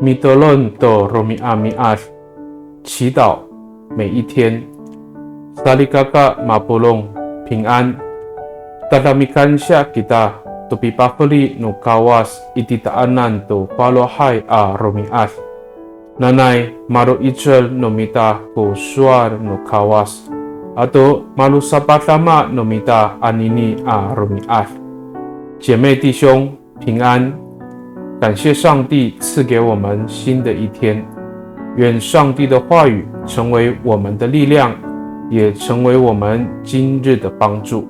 米德伦的罗米阿米阿，祈祷每一天。萨利嘎嘎马波隆平安。Dadamikan siya kita to pipapali no kawas ititaanan to palohai a romias. Nanay maro ichel no mita ko suar no kawas. Ato malusapatama no mita anini a romias. 姐妹弟兄平安，感谢上帝赐给我们新的一天。愿上帝的话语成为我们的力量，也成为我们今日的帮助。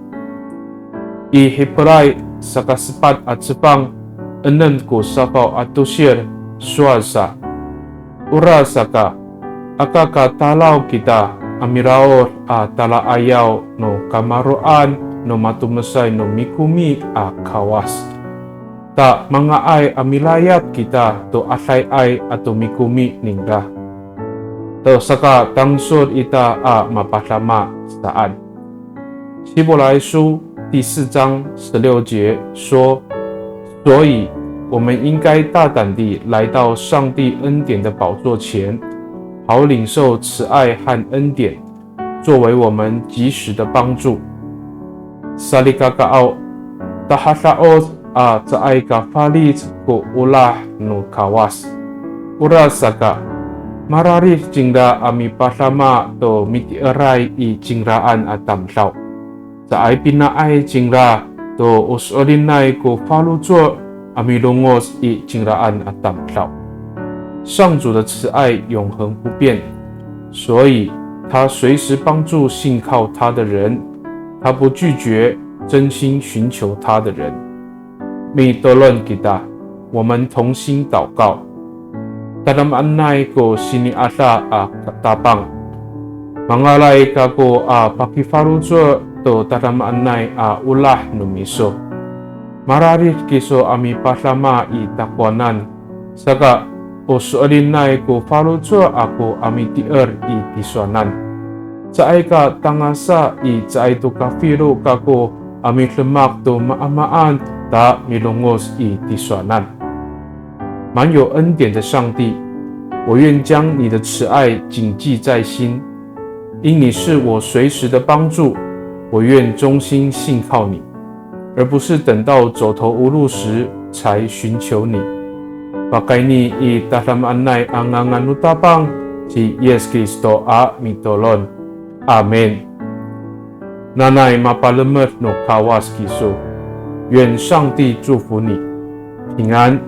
Ihipray sa kasipat at sipang anan ko sapaw at tusir suasa. Urasa ka, akakatalaw kita amiraor a talaayaw no kamaroan no matumasay no mikumi a kawas. Ta mga ay amilayat kita to asay ay ato mikumi ningga. To saka tangsod ita a mapasama saan. 希伯来书第4章16节说：“所以，我们应该大胆地来到上帝恩典的宝座前，好领受慈爱和恩典，作为我们及时的帮助。” Salikakao tahasaos a caay kafalit ko ulah no kawas. Urasaka mararis jingda ami pasama to mitiaray I jingraan at tamsaw. 在爱宾那爱经拉都乌索林奈ko falu做阿米隆奥斯以经拉安阿当少，上主的慈爱永恒不变，所以他随时帮助信靠他的人，他不拒绝真心寻求他的人。米多伦吉达，我们同心祷告。Dalam anay ko siniasa a katapang, mangalay ka ko a pakifaruzo to tatamaan a ulah numiso. Mararit kiso ami pasama I takwanan. Saka usualin ko faluzo ako ami tier I tiswanan. Saay ka tangasa I saay to kafiro kako ami lemak to maamaan ta milungos I tiswanan. 满有恩典的上帝，我愿将你的慈爱谨记在心，因你是我随时的帮助。我愿忠心信靠你，而不是等到走投无路时才寻求你。Pakai ni I dalam anay ang nanganutapang si Yesus Kristo a mitolon. Amen. Nanay mapalamet no kawas kiso. 愿上帝祝福你，平安。